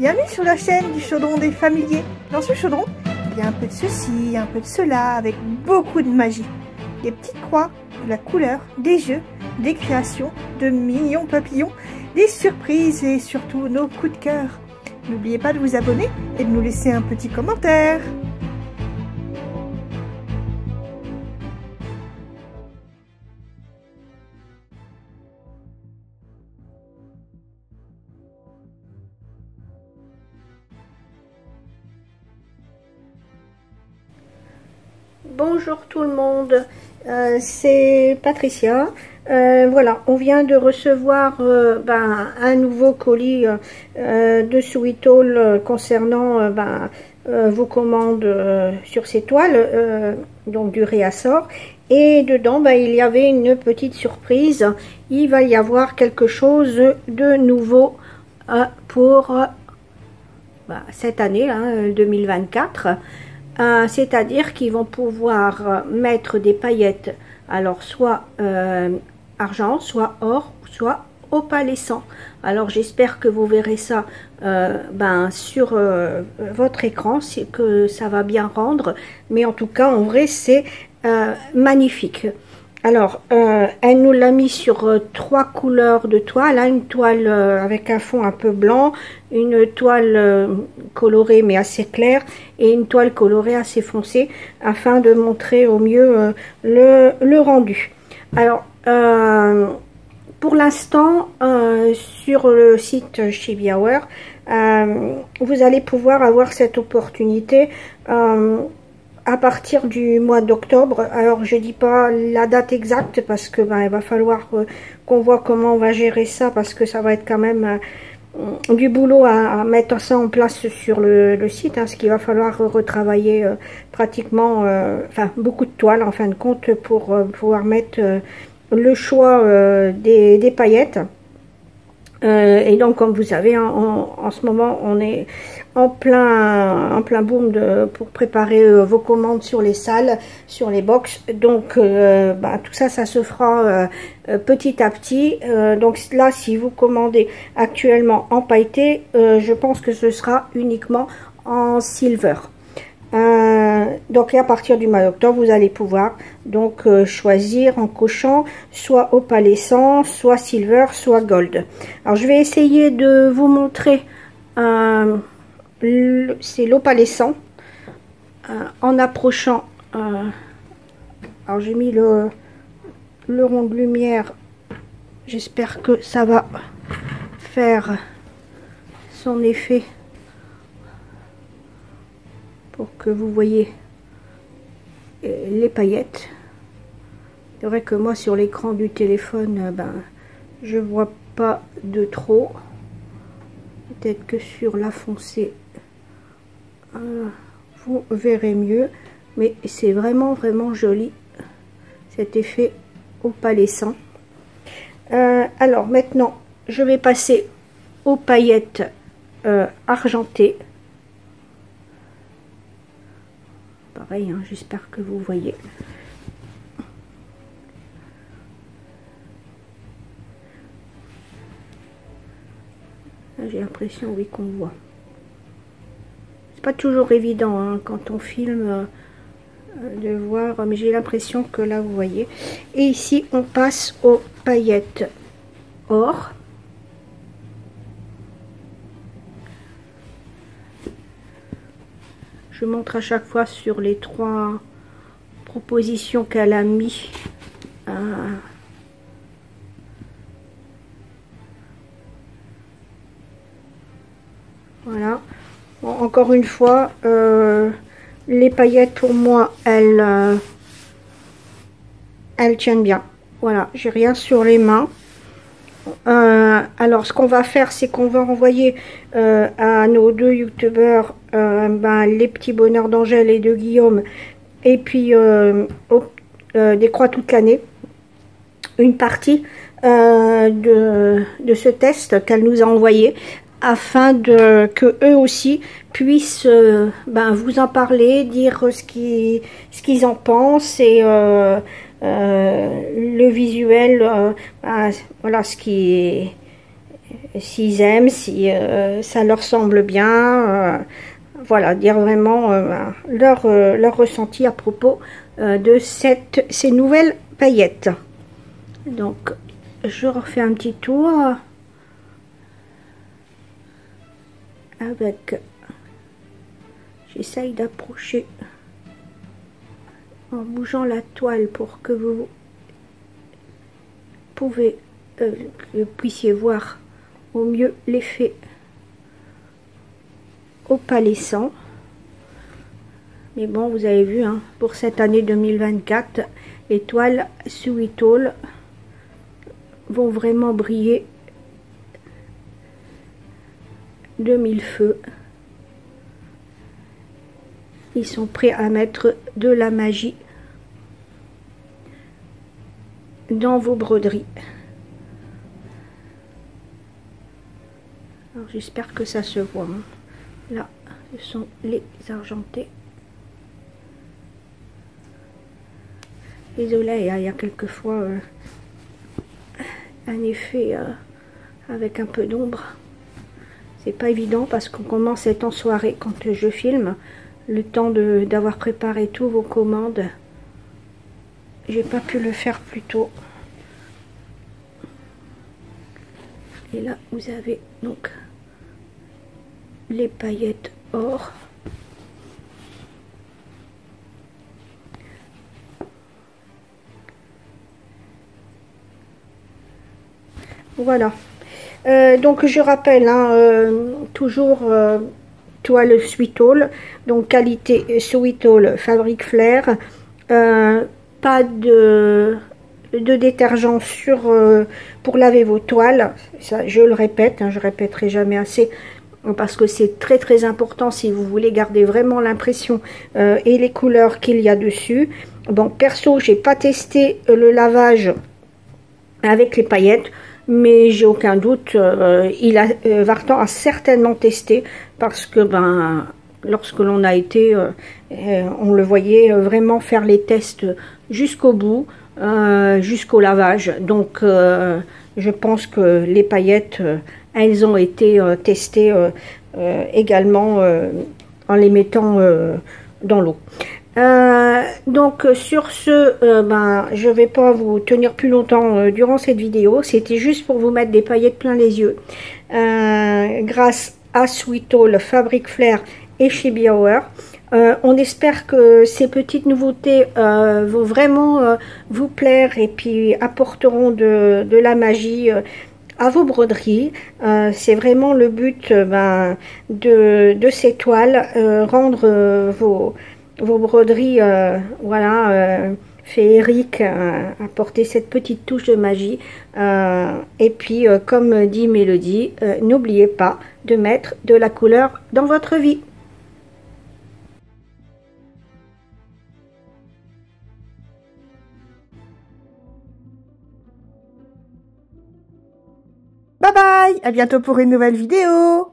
Bienvenue sur la chaîne du chaudron des familiers. Dans ce chaudron, il y a un peu de ceci, un peu de cela, avec beaucoup de magie. Des petites croix, de la couleur, des jeux, des créations, de mignons papillons, des surprises et surtout nos coups de cœur. N'oubliez pas de vous abonner et de nous laisser un petit commentaire. Bonjour tout le monde, c'est Patricia. Voilà, on vient de recevoir un nouveau colis de Sweet Haul concernant vos commandes sur ces toiles, donc du réassort. Et dedans, il y avait une petite surprise. Il va y avoir quelque chose de nouveau pour cette année, 2024. C'est-à-dire qu'ils vont pouvoir mettre des paillettes, alors soit argent, soit or, soit opalescent. Alors j'espère que vous verrez ça sur votre écran, c'est que ça va bien rendre, mais en tout cas en vrai c'est magnifique. Alors elle nous l'a mis sur trois couleurs de toile, une toile avec un fond un peu blanc, une toile colorée mais assez claire et une toile colorée assez foncée afin de montrer au mieux le rendu. Alors pour l'instant sur le site Chibi Hour, vous allez pouvoir avoir cette opportunité à partir du mois d'octobre. Alors je dis pas la date exacte parce que il va falloir qu'on voit comment on va gérer ça, parce que ça va être quand même du boulot à mettre ça en place sur le site, ce qu'il va falloir retravailler pratiquement beaucoup de toiles en fin de compte pour pouvoir mettre le choix des paillettes. Et donc comme vous savez, en ce moment on est en plein boom pour préparer vos commandes sur les salles, sur les box. Donc tout ça se fera petit à petit. Donc là, si vous commandez actuellement en pailleté, je pense que ce sera uniquement en silver. Donc à partir du mois d'octobre, vous allez pouvoir donc choisir en cochant soit opalescent, soit silver, soit gold. Alors je vais essayer de vous montrer, c'est l'opalescent en approchant. Alors j'ai mis le rond de lumière, j'espère que ça va faire son effet pour que vous voyez les paillettes. C'est vrai que moi sur l'écran du téléphone je vois pas de trop, peut-être que sur la foncée vous verrez mieux, mais c'est vraiment joli cet effet opalescent. Alors maintenant je vais passer aux paillettes argentées. Pareil, j'espère que vous voyez. J'ai l'impression, oui, qu'on voit. C'est pas toujours évident quand on filme de voir, mais j'ai l'impression que là vous voyez. Et ici on passe aux paillettes or. Je montre à chaque fois sur les trois propositions qu'elle a mis. Voilà. Bon, encore une fois, les paillettes pour moi, elles tiennent bien. Voilà, j'ai rien sur les mains. Alors ce qu'on va faire, c'est qu'on va envoyer à nos deux youtubeurs les petits bonheurs d'Angèle et de Guillaume, et puis des croix toute l'année, une partie de ce test qu'elle nous a envoyé, afin que eux aussi puissent vous en parler, dire ce qu'ils en pensent, et le visuel, voilà ce qui s'ils aiment, si ça leur semble bien. Voilà, dire vraiment leur ressenti à propos de ces nouvelles paillettes. Donc, je refais un petit tour avec... J'essaye d'approcher en bougeant la toile pour que vous puissiez voir au mieux l'effet opalescent. Mais bon, vous avez vu, hein, pour cette année 2024, les toiles Sweet All vont vraiment briller de mille feux. Ils sont prêts à mettre de la magie dans vos broderies. Alors j'espère que ça se voit, hein. Là, ce sont les argentés. Désolée, il y a quelquefois un effet avec un peu d'ombre. C'est pas évident parce qu'on commence à être en soirée quand je filme. Le temps d'avoir préparé tous vos commandes. J'ai pas pu le faire plus tôt. Et là, vous avez donc les paillettes or. Voilà. Donc je rappelle, hein, toujours toile Sweet All, donc qualité Sweet All, fabrique Flair. Pas de détergent pour laver vos toiles. Ça, je le répète, hein, je répéterai jamais assez parce que c'est très très important si vous voulez garder vraiment l'impression et les couleurs qu'il y a dessus. Bon, perso, j'ai pas testé le lavage avec les paillettes, mais j'ai aucun doute, Vartan a certainement testé parce que lorsque l'on a été, on le voyait vraiment faire les tests jusqu'au bout, jusqu'au lavage. Donc je pense que les paillettes, elles ont été testées également en les mettant dans l'eau. Donc sur ce, je vais pas vous tenir plus longtemps durant cette vidéo. C'était juste pour vous mettre des paillettes plein les yeux. Grâce à Sweet All, Fabrique Flair et chez Biauer. On espère que ces petites nouveautés vont vraiment vous plaire et puis apporteront de la magie à vos broderies. C'est vraiment le but de ces toiles, rendre vos broderies voilà, féeriques, apporter cette petite touche de magie. Et puis comme dit Mélodie, n'oubliez pas de mettre de la couleur dans votre vie. Bye bye, à bientôt pour une nouvelle vidéo.